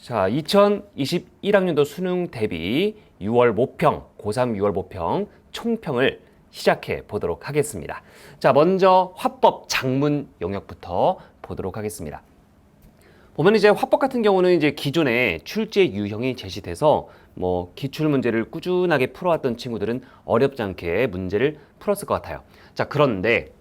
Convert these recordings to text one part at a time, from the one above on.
자, 2021학년도 수능 대비 6월 모평, 고3 6월 모평 총평을 시작해 보도록 하겠습니다. 자, 먼저 화법 작문 영역부터 보도록 하겠습니다. 보면 이제 화법 같은 경우는 이제 기존에 출제 유형이 제시돼서 기출 문제를 꾸준하게 풀어왔던 친구들은 어렵지 않게 문제를 풀었을 것 같아요. 자, 그런데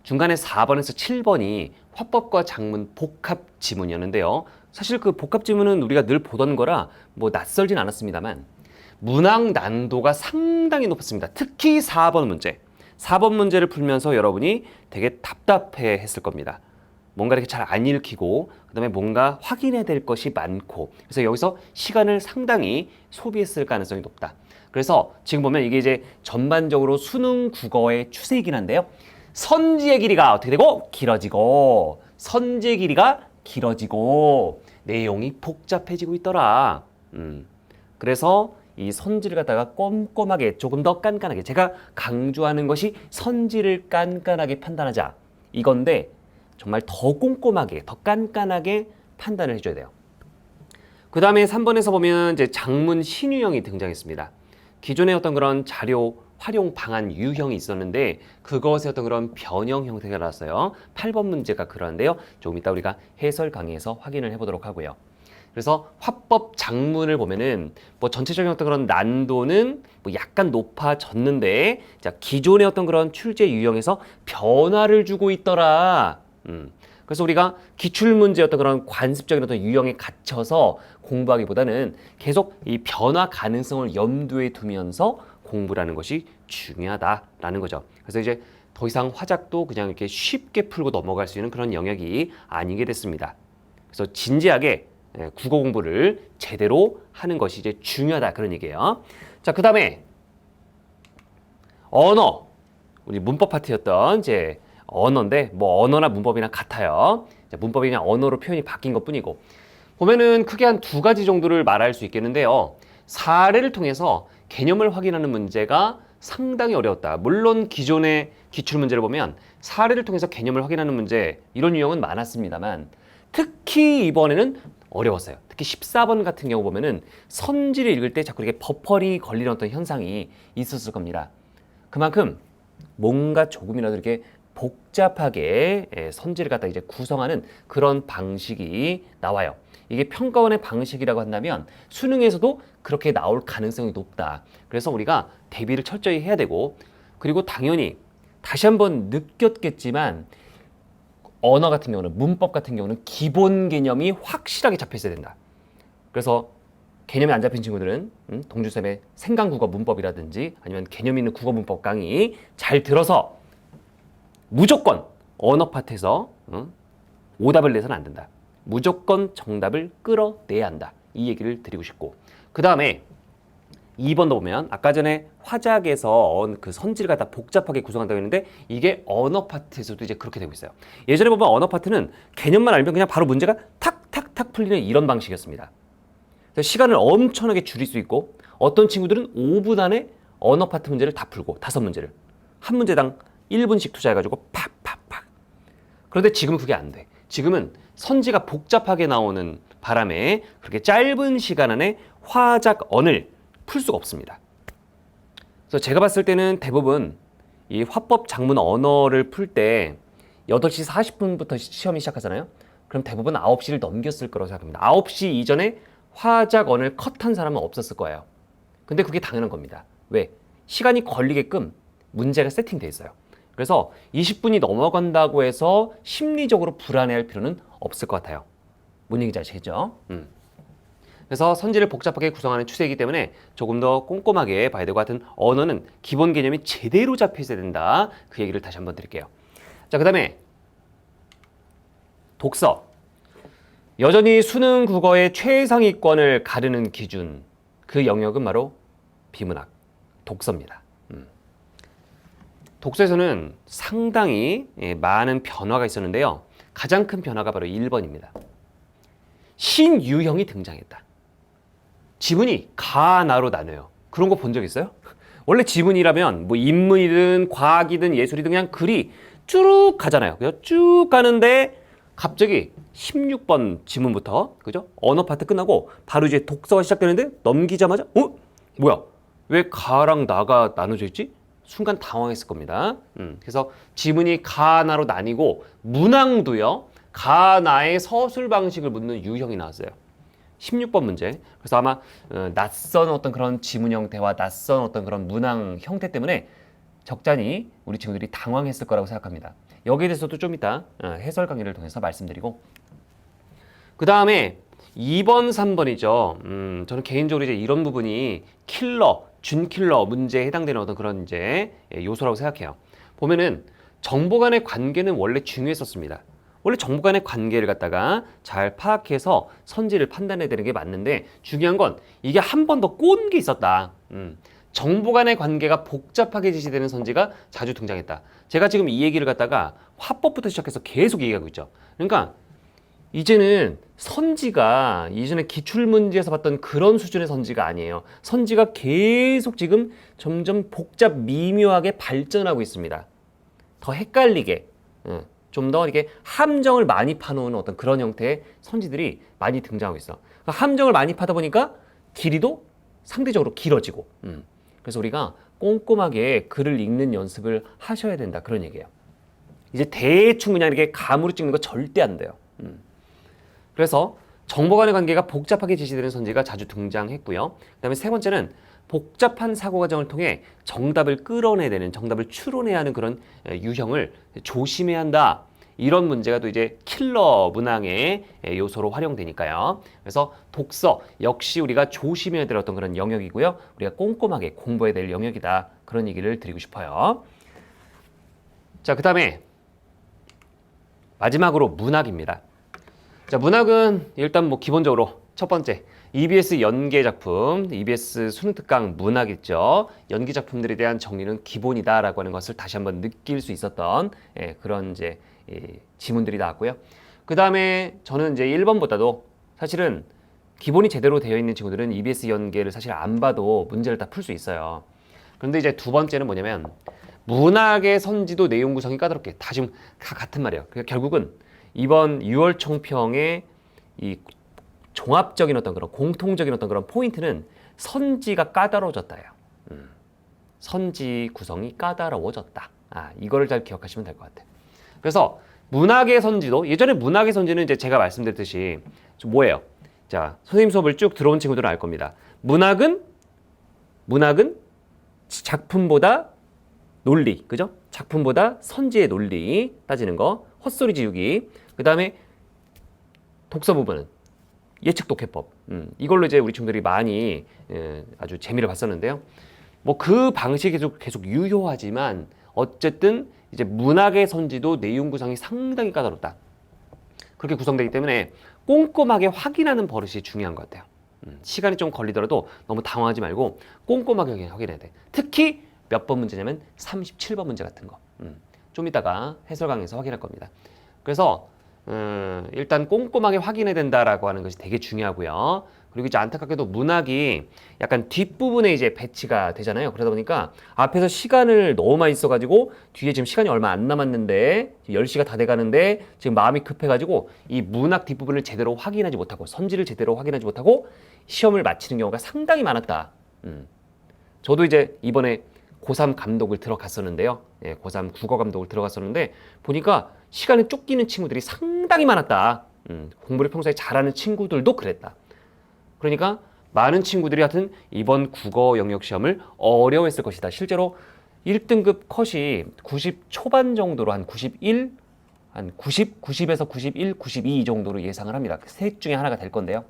중간에 4번에서 7번이 화법과 작문 복합 지문이었는데요. 사실 그 복합 지문은 우리가 늘 보던 거라 낯설진 않았습니다만 문항 난도가 상당히 높았습니다. 특히 4번 문제. 4번 문제를 풀면서 여러분이 되게 답답해 했을 겁니다. 뭔가 이렇게 잘 안 읽히고 그다음에 뭔가 확인해야 될 것이 많고 그래서 여기서 시간을 상당히 소비했을 가능성이 높다. 그래서 지금 보면 이게 이제 전반적으로 수능 국어의 추세이긴 한데요. 선지의 길이가 어떻게 되고 길어지고 선지의 길이가 길어지고 내용이 복잡해지고 있더라. 그래서 이 선지를 갖다가 꼼꼼하게 조금 더 깐깐하게 제가 강조하는 것이 선지를 깐깐하게 판단하자 이건데 정말 더 꼼꼼하게 더 깐깐하게 판단을 해줘야 돼요. 그 다음에 3번에서 보면 이제 작문 신유형이 등장했습니다. 기존의 어떤 그런 자료 활용 방안 유형이 있었는데 그것의 어떤 그런 변형 형태가 나왔어요. 8번 문제가 그러한데요. 조금 이따 우리가 해설 강의에서 확인을 해보도록 하고요. 그래서 화법 작문을 보면은 전체적인 어떤 그런 난도는 약간 높아졌는데 자, 기존의 어떤 그런 출제 유형에서 변화를 주고 있더라. 그래서 우리가 기출문제 어떤 그런 관습적인 어떤 유형에 갇혀서 공부하기보다는 계속 이 변화 가능성을 염두에 두면서 공부라는 것이 중요하다라는 거죠. 그래서 이제 더 이상 화작도 그냥 이렇게 쉽게 풀고 넘어갈 수 있는 그런 영역이 아니게 됐습니다. 그래서 진지하게 국어 공부를 제대로 하는 것이 이제 중요하다 그런 얘기예요. 자, 그 다음에 언어 우리 문법 파트였던 이제 언어인데 언어나 문법이랑 같아요. 자, 문법이 그냥 언어로 표현이 바뀐 것뿐이고 보면은 크게 한 두 가지 정도를 말할 수 있겠는데요. 사례를 통해서 개념을 확인하는 문제가 상당히 어려웠다. 물론 기존의 기출문제를 보면 사례를 통해서 개념을 확인하는 문제 이런 유형은 많았습니다만 특히 이번에는 어려웠어요. 특히 14번 같은 경우 보면은 선지를 읽을 때 자꾸 이렇게 버퍼링이 걸리는 어떤 현상이 있었을 겁니다. 그만큼 뭔가 조금이라도 이렇게 복잡하게 선지를 갖다 이제 구성하는 그런 방식이 나와요. 이게 평가원의 방식이라고 한다면 수능에서도 그렇게 나올 가능성이 높다. 그래서 우리가 대비를 철저히 해야 되고 그리고 당연히 다시 한번 느꼈겠지만 언어 같은 경우는 문법 같은 경우는 기본 개념이 확실하게 잡혀 있어야 된다. 그래서 개념이 안 잡힌 친구들은 동주쌤의 생강국어 문법이라든지 아니면 개념 있는 국어 문법 강의 잘 들어서 무조건 언어 파트에서 오답을 내서는 안 된다. 무조건 정답을 끌어내야 한다. 이 얘기를 드리고 싶고 그 다음에 2번도 보면 아까 전에 화작에서 그 선지를 갖다 복잡하게 구성한다고 했는데 이게 언어 파트에서도 이제 그렇게 되고 있어요. 예전에 보면 언어 파트는 개념만 알면 그냥 바로 문제가 탁탁탁 풀리는 이런 방식이었습니다. 그래서 시간을 엄청나게 줄일 수 있고 어떤 친구들은 5분 안에 언어 파트 문제를 다 풀고 5문제를 한 문제당 1분씩 투자해가지고 팍팍팍. 그런데 지금은 그게 안 돼. 지금은 선지가 복잡하게 나오는 바람에 그렇게 짧은 시간 안에 화작언을 풀 수가 없습니다. 그래서 제가 봤을 때는 대부분 이 화법 작문 언어를 풀 때 8시 40분부터 시험이 시작하잖아요. 그럼 대부분 9시를 넘겼을 거라고 생각합니다. 9시 이전에 화작언을 컷한 사람은 없었을 거예요. 근데 그게 당연한 겁니다. 왜? 시간이 걸리게끔 문제가 세팅돼 있어요. 그래서 20분이 넘어간다고 해서 심리적으로 불안해할 필요는 없을 것 같아요. 뭔 얘기인지 아시겠죠? 그래서 선지를 복잡하게 구성하는 추세이기 때문에 조금 더 꼼꼼하게 봐야 되고 하여튼 언어는 기본 개념이 제대로 잡혀 있어야 된다. 그 얘기를 다시 한번 드릴게요. 자, 그 다음에 독서. 여전히 수능 국어의 최상위권을 가르는 기준 그 영역은 바로 비문학, 독서입니다. 독서에서는 상당히 많은 변화가 있었는데요. 가장 큰 변화가 바로 1번입니다. 신유형이 등장했다. 지문이 가나로 나눠요. 그런 거 본 적 있어요? 원래 지문이라면 인문이든 과학이든 예술이든 그냥 글이 쭉 가잖아요. 쭉 가는데 갑자기 16번 지문부터 그죠? 언어 파트 끝나고 바로 이제 독서가 시작되는데 넘기자마자 뭐야? 왜 가랑 나가 나눠져 있지? 순간 당황했을 겁니다. 그래서 지문이 가나로 나뉘고 문항도요. 가나의 서술 방식을 묻는 유형이 나왔어요. 16번 문제. 그래서 아마 낯선 어떤 그런 지문 형태와 낯선 어떤 그런 문항 형태 때문에 적잖이 우리 친구들이 당황했을 거라고 생각합니다. 여기에 대해서도 좀 이따 해설 강의를 통해서 말씀드리고, 그 다음에 2번, 3번이죠. 저는 개인적으로 이제 이런 부분이 준킬러 문제에 해당되는 어떤 그런 이제 요소라고 생각해요. 보면은 정보 간의 관계는 원래 중요했었습니다. 원래 정보 간의 관계를 갖다가 잘 파악해서 선지를 판단해야 되는 게 맞는데, 중요한 건 이게 한 번 더 꼬은 게 있었다. 정보 간의 관계가 복잡하게 제시되는 선지가 자주 등장했다. 제가 지금 이 얘기를 갖다가 화법부터 시작해서 계속 얘기하고 있죠. 그러니까 이제는 선지가 이전에 기출문제에서 봤던 그런 수준의 선지가 아니에요. 선지가 계속 지금 점점 복잡 미묘하게 발전하고 있습니다. 더 헷갈리게, 좀 더 이렇게 함정을 많이 파놓은 어떤 그런 형태의 선지들이 많이 등장하고 있어. 그러니까 함정을 많이 파다 보니까 길이도 상대적으로 길어지고, 그래서 우리가 꼼꼼하게 글을 읽는 연습을 하셔야 된다, 그런 얘기예요. 이제 대충 그냥 이렇게 감으로 찍는 거 절대 안 돼요. 그래서 정보 간의 관계가 복잡하게 제시되는 선지가 자주 등장했고요. 그 다음에 세 번째는 복잡한 사고 과정을 통해 정답을 끌어내야 되는, 정답을 추론해야 하는 그런 유형을 조심해야 한다. 이런 문제가 또 이제 킬러 문항의 요소로 활용되니까요. 그래서 독서 역시 우리가 조심해야 될 어떤 그런 영역이고요. 우리가 꼼꼼하게 공부해야 될 영역이다. 그런 얘기를 드리고 싶어요. 자, 그 다음에 마지막으로 문학입니다. 자, 문학은 일단 뭐 기본적으로 첫 번째 EBS 연계 작품, EBS 수능 특강 문학 있죠. 연기 작품들에 대한 정리는 기본이다라고 하는 것을 다시 한번 느낄 수 있었던 그런 이제 지문들이 나왔고요. 그 다음에 저는 이제 1번보다도 사실은 기본이 제대로 되어 있는 친구들은 EBS 연계를 사실 안 봐도 문제를 다 풀 수 있어요. 그런데 이제 두 번째는 뭐냐면 문학의 선지도 내용 구성이 까다롭게 다 지금 다 같은 말이에요. 그러니까 결국은 이번 6월 총평의 이 종합적인 어떤 그런 공통적인 어떤 그런 포인트는 선지가 까다로워졌다예요. 선지 구성이 까다로워졌다. 이거를 잘 기억하시면 될 것 같아요. 그래서 문학의 선지도, 예전에 문학의 선지는 이제 제가 말씀드렸듯이 뭐예요? 자, 선생님 수업을 쭉 들어온 친구들은 알 겁니다. 문학은 작품보다 논리, 그죠? 작품보다 선지의 논리 따지는 거, 헛소리 지우기. 그 다음에 독서 부분은 예측 독해법. 이걸로 이제 우리 친구들이 많이 아주 재미를 봤었는데요. 뭐 그 방식이 계속 유효하지만 어쨌든 이제 문학의 선지도 내용 구성이 상당히 까다롭다. 그렇게 구성되기 때문에 꼼꼼하게 확인하는 버릇이 중요한 것 같아요. 시간이 좀 걸리더라도 너무 당황하지 말고 꼼꼼하게 확인해야 돼. 특히 몇 번 문제냐면 37번 문제 같은 거. 좀 이따가 해설 강의에서 확인할 겁니다. 그래서 일단 꼼꼼하게 확인해야 된다라고 하는 것이 되게 중요하고요. 그리고 이제 안타깝게도 문학이 약간 뒷부분에 이제 배치가 되잖아요. 그러다 보니까 앞에서 시간을 너무 많이 써가지고 뒤에 지금 시간이 얼마 안 남았는데 10시가 다 돼가는데 지금 마음이 급해가지고 이 문학 뒷부분을 제대로 확인하지 못하고 선지를 제대로 확인하지 못하고 시험을 마치는 경우가 상당히 많았다. 저도 이제 이번에 고3 감독을 들어갔었는데요. 고3 국어 감독을 들어갔었는데 보니까 시간에 쫓기는 친구들이 상당히 많았다. 공부를 평소에 잘하는 친구들도 그랬다. 그러니까 많은 친구들이 하여튼 이번 국어 영역 시험을 어려워했을 것이다. 실제로 1등급 컷이 90 초반 정도로 한 91, 한 90, 90에서 91, 92 정도로 예상을 합니다. 셋 중에 하나가 될 건데요.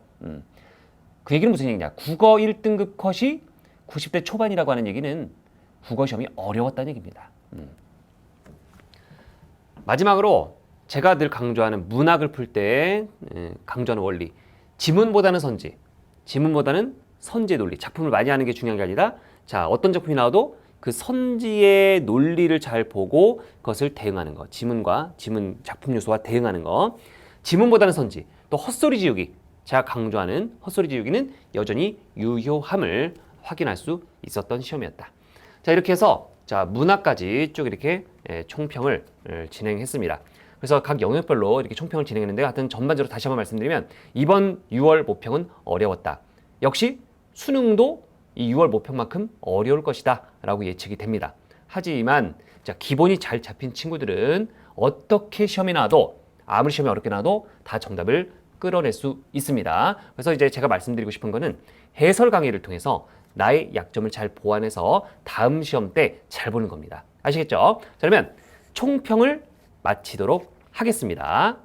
그 얘기는 무슨 얘기냐? 국어 1등급 컷이 90대 초반이라고 하는 얘기는 국어 시험이 어려웠다는 얘기입니다. 마지막으로 제가 늘 강조하는 문학을 풀 때 강조하는 원리, 지문보다는 선지, 지문보다는 선지의 논리. 작품을 많이 하는 게 중요한 게 아니라 자, 어떤 작품이 나와도 그 선지의 논리를 잘 보고 그것을 대응하는 거. 지문과 지문 작품 요소와 대응하는 거. 지문보다는 선지. 또 헛소리 지우기. 제가 강조하는 헛소리 지우기는 여전히 유효함을 확인할 수 있었던 시험이었다. 자, 이렇게 해서 자, 문학까지 쭉 이렇게 총평을 진행했습니다. 그래서 각 영역별로 이렇게 총평을 진행했는데 하여튼 전반적으로 다시 한번 말씀드리면 이번 6월 모평은 어려웠다. 역시 수능도 이 6월 모평만큼 어려울 것이다 라고 예측이 됩니다. 하지만 자, 기본이 잘 잡힌 친구들은 어떻게 시험이 나와도 아무리 시험이 어렵게 나와도 다 정답을 끌어낼 수 있습니다. 그래서 이제 제가 말씀드리고 싶은 거는 해설 강의를 통해서 나의 약점을 잘 보완해서 다음 시험 때 잘 보는 겁니다. 아시겠죠? 자, 그러면 총평을 마치도록 하겠습니다.